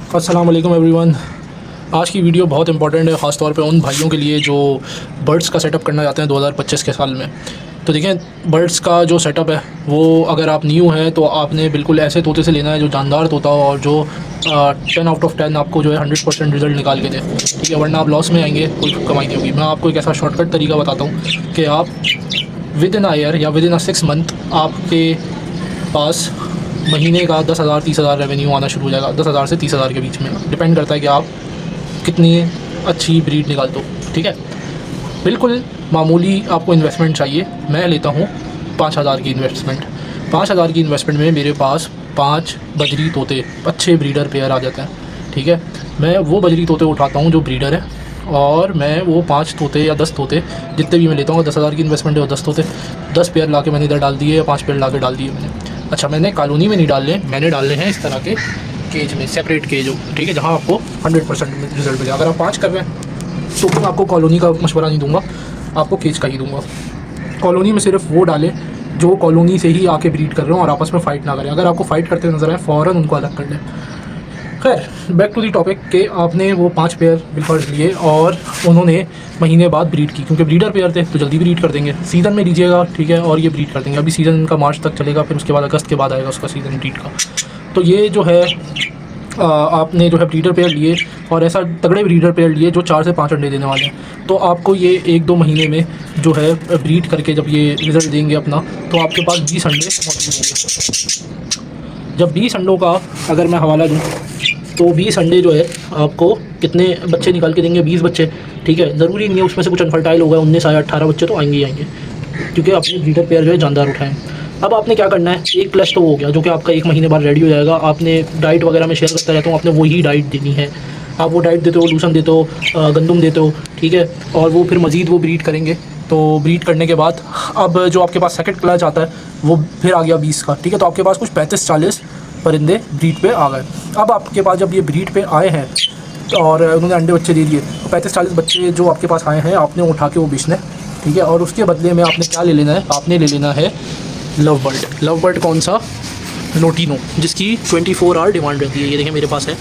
अस्सलाम वालेकुम एवरीवन। आज की वीडियो बहुत इंपॉर्टेंट है, ख़ास तौर पे उन भाइयों के लिए जो बर्ड्स का सेटअप करना चाहते हैं 2025 के साल में। तो देखें, बर्ड्स का जो सेटअप है वो अगर आप न्यू हैं तो आपने बिल्कुल ऐसे तोते से लेना है जो जानदार तोता हो और जो 10 आउट ऑफ 10 आपको जो है 100% रिज़ल्ट निकाल के दे, ठीक है। वरना आप लॉस में आएंगे, कोई कमाई नहीं होगी। मैं आपको एक ऐसा शॉर्टकट तरीका बताता हूँ कि आप विद इन आ ईयर या विद इन 6 मंथ आपके पास महीने का 10,000 30,000 रेवेन्यू आना शुरू हो जाएगा। 10,000 से 30,000 के बीच में डिपेंड करता है कि आप कितनी अच्छी ब्रीड निकालते हो, ठीक है। बिल्कुल मामूली आपको इन्वेस्टमेंट चाहिए। मैं लेता हूँ 5,000 की इन्वेस्टमेंट। 5,000 की इन्वेस्टमेंट में मेरे पास 5 बजरी तोते अच्छे ब्रीडर पेयर आ जाते हैं, ठीक है। मैं वो बजरी तोते उठाता हूँ जो ब्रीडर है, और मैं वो 5 तोते या 10 तोते जितने भी मैं लेता हूँ, 10,000 की इन्वेस्टमेंट है और 10 तोते 10 पेयर ला के मैंने इधर डाल दिए या 5 पेयर ला के डाल दिए मैंने। अच्छा, मैंने कॉलोनी में नहीं डालने, मैंने डालने हैं इस तरह के केज में, सेपरेट केज हो, ठीक है, जहाँ आपको 100% रिजल्ट मिलेगा। अगर आप 5 कर रहे हैं तो मैं आपको कॉलोनी का मशवरा नहीं दूंगा, आपको केज का ही दूंगा। कॉलोनी में सिर्फ वो डालें जो कॉलोनी से ही आके ब्रीड कर रहे हो और आपस में फ़ाइट ना करें। अगर आपको फ़ाइट करते नजर आए फ़ौरन उनको अलग कर लें। खैर, बैक टू दी टॉपिक के आपने वो 5 पेयर बिल्कुल लिए और उन्होंने महीने बाद ब्रीड की, क्योंकि ब्रीडर पेयर थे तो जल्दी ब्रीड कर देंगे। सीज़न में लीजिएगा, ठीक है, और ये ब्रीड कर देंगे। अभी सीज़न इनका मार्च तक चलेगा, फिर उसके बाद अगस्त के बाद आएगा उसका सीज़न ब्रीड का। तो ये जो है आपने जो है ब्रीडर पेयर लिए और ऐसा तगड़े ब्रीडर पेयर लिए जो 4 से 5 अंडे देने वाले हैं। तो आपको ये 1-2 महीने में जो है ब्रीड करके जब ये रिज़ल्ट देंगे अपना, तो आपके पास 20 अंडे मौजूद होंगे। जब 20 अंडों का अगर मैं हवाला दूँ तो 20 अंडे जो है आपको कितने बच्चे निकाल के देंगे? 20 बच्चे, ठीक है। ज़रूरी नहीं है उसमें से कुछ अनफर्टाइल होगा, 19 आया 18 बच्चे तो आएंगे ही आएंगे, क्योंकि अपने ब्रीडर पेयर जो है जानदार उठाएं। अब आपने क्या करना है, एक प्लस तो हो गया जो कि आपका 1 महीने बाद रेडी हो जाएगा। आपने डाइट वगैरह में शेयर करता रहता हूँ, आपने वही डाइट देनी है। आप वो डाइट देते हो, लूसन देते हो, गंदम देते हो, ठीक है, और वो फिर मज़ीद वो ब्रीड करेंगे। तो ब्रीड करने के बाद अब जो आपके पास सेकंड क्लच आता है वो फिर आ गया 20 का, ठीक है। तो आपके पास कुछ 35-40 परिंदे ब्रीड पे आ गए। अब आपके पास जब ये ब्रीड पे आए हैं और उन्होंने अंडे बच्चे दे दिए, तो 35-40 बच्चे जो आपके पास आए हैं आपने उठा के वो बेचना है, ठीक है। और उसके बदले में आपने क्या ले लेना है? आपने ले लेना है लव बर्ड। लव बर्ड कौन सा? लोटिनो, जिसकी 24 आवर डिमांड रहती है। ये देखें मेरे पास है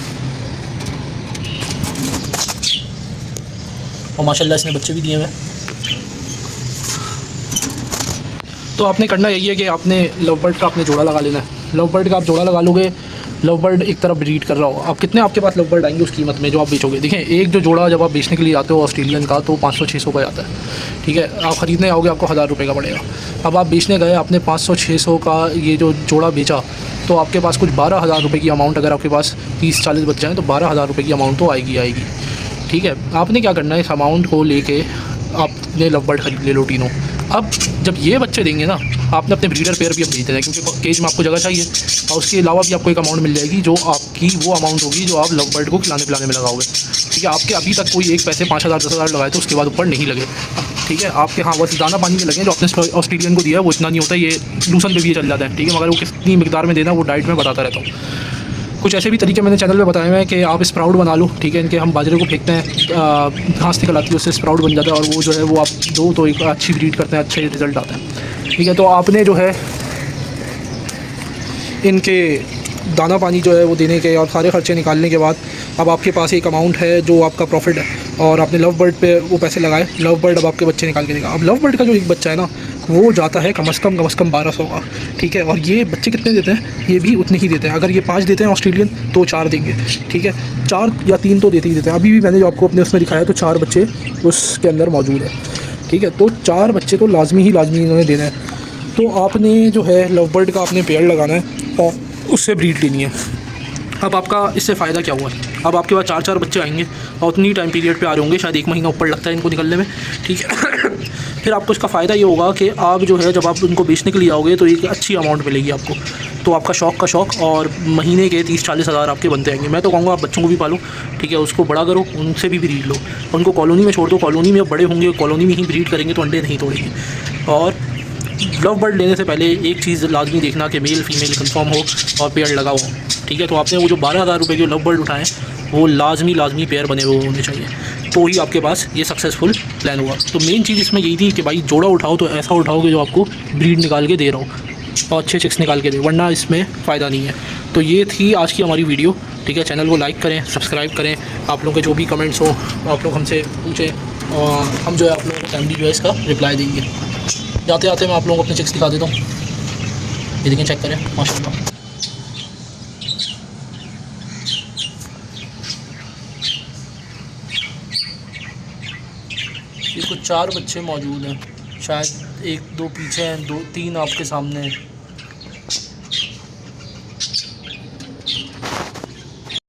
और माशाल्लाह इसने बच्चे भी दिए हुए हैं। तो आपने करना यही है कि आपने लव बर्ड का आपने जोड़ा लगा लेना है। लव बर्ड का आप जोड़ा लगा लोगे, लव बर्ड एक तरफ ब्रीड कर रहा हो। आप कितने आपके पास लव बर्ड आएंगे उस कीमत में जो आप बेचोगे? देखें, एक जो जोड़ा जब आप बेचने के लिए आते हो ऑस्ट्रेलियन का तो 500-600 का आता है, ठीक है। आप ख़रीदने आओगे आपको 1,000 रुपये का पड़ेगा। अब आप बेचने गए, आपने 500-600 का ये जो जोड़ा बेचा, तो आपके पास कुछ 12,000 रुपये की अमाउंट, अगर आपके पास 30-40 बच जाएँ तो 12,000 रुपये की अमाउंट तो आएगी, ठीक है। आपने क्या करना है, इस अमाउंट को लेके आपने लव बर्ड खरीद ले, लोटिनो। अब जब ये बच्चे देंगे ना, आपने अपने ब्रीडर पेयर भी अब भेज देना है, क्योंकि केज में आपको जगह चाहिए। और उसके अलावा भी आपको एक अमाउंट मिल जाएगी जो आपकी वो अमाउंट होगी जो आप लव बर्ड को खिलाने पिलाने में लगाओगे, ठीक है। आपके अभी तक कोई एक पैसे 5,000 10,000 लगाए तो उसके बाद ऊपर नहीं लगे, ठीक है। आपके हाँ बस दाना पानी में लगे जो आपने ऑस्ट्रेलियन को दिया है वो इतना नहीं होता, ये लूसन पे भी चल जाता है, ठीक है। मगर वो कितनी मिकदार में देना वो डाइट में बताता रहता हूँ। कुछ ऐसे भी तरीके मैंने चैनल पे बताए हुए हैं कि आप स्प्राउट बना लो, ठीक है। इनके हम बाजरे को फेंकते हैं, घास निकल आती है, उससे स्प्राउट बन जाता है, और वो जो है वो आप दो तो एक अच्छी ब्रीड करते हैं, अच्छे रिजल्ट आते हैं, ठीक है। तो आपने जो है इनके दाना पानी जो है वो देने के और सारे ख़र्चे निकालने के बाद अब आपके पास एक अमाउंट है जो आपका प्रॉफिट है, और आपने लव बर्ड पे वो पैसे लगाए। लव बर्ड अब आपके बच्चे निकाल के देगा। अब लव बर्ड का जो एक बच्चा है ना वो जाता है कम से कम 1200 का, ठीक है। और ये बच्चे कितने देते हैं? ये भी उतने ही देते हैं। अगर ये 5 देते हैं ऑस्ट्रेलियन तो 4 देंगे, ठीक है। 4 या 3 तो देते ही देते हैं। अभी भी मैंने जो आपको अपने उसमें दिखाया तो 4 बच्चे उसके अंदर मौजूद है, ठीक है। तो 4 बच्चे तो लाजमी इन्होंने देना है। तो आपने जो है लव बर्ड का आपने पेयर लगाना है और उससे ब्रीड लेनी है। अब आपका इससे फ़ायदा क्या हुआ? अब आपके पास 4-4 बच्चे आएंगे और उतनी टाइम पीरियड पे आ रहे होंगे, शायद 1 महीना ऊपर लगता है इनको निकलने में, ठीक है। फिर आपको इसका फ़ायदा ये होगा कि आप जो है जब आप उनको बेचने के लिए आओगे तो एक अच्छी अमाउंट मिलेगी आपको। तो आपका शौक़ का शौक़, और महीने के 30-40 हज़ार आपके बनते आएंगे। मैं तो कहूँगा आप बच्चों को भी पालो, ठीक है, उसको बड़ा करो, उनसे भी ब्रीड लो, उनको कॉलोनी में छोड़ दो। कॉलोनी में बड़े होंगे, कॉलोनी में ही ब्रीड करेंगे तो अंडे नहीं तोड़ेंगे। और लव बर्ड लेने से पहले एक चीज़ लाजमी देखना कि मेल फीमेल कंफर्म हो और पेयर लगा हो, ठीक है। तो आपने वो जो 12,000 रुपये के लव बर्ड उठाएँ वो लाजमी पेयर बने हुए होने चाहिए, तो ही आपके पास ये सक्सेसफुल प्लान हुआ। तो मेन चीज़ इसमें यही थी कि भाई जोड़ा उठाओ तो ऐसा उठाओ कि जो आपको ब्रीड निकाल के दे रहा हो। और अच्छे चिक्स निकाल के दे, वरना इसमें फ़ायदा नहीं है। तो ये थी आज की हमारी वीडियो, ठीक है। चैनल को लाइक करें, सब्सक्राइब करें। आप लोगों के जो भी कमेंट्स हो आप लोग हमसे पूछें और हम जो है आप लोगों को टाइमली जो है इसका रिप्लाई देंगे। जाते जाते मैं आप लोगों को अपने चिक्स दिखा देता हूँ। ये देखें, चेक करें, माशाल्लाह। इसको 4 बच्चे मौजूद हैं, शायद 1 2 पीछे हैं, 2 3 आपके सामने हैं।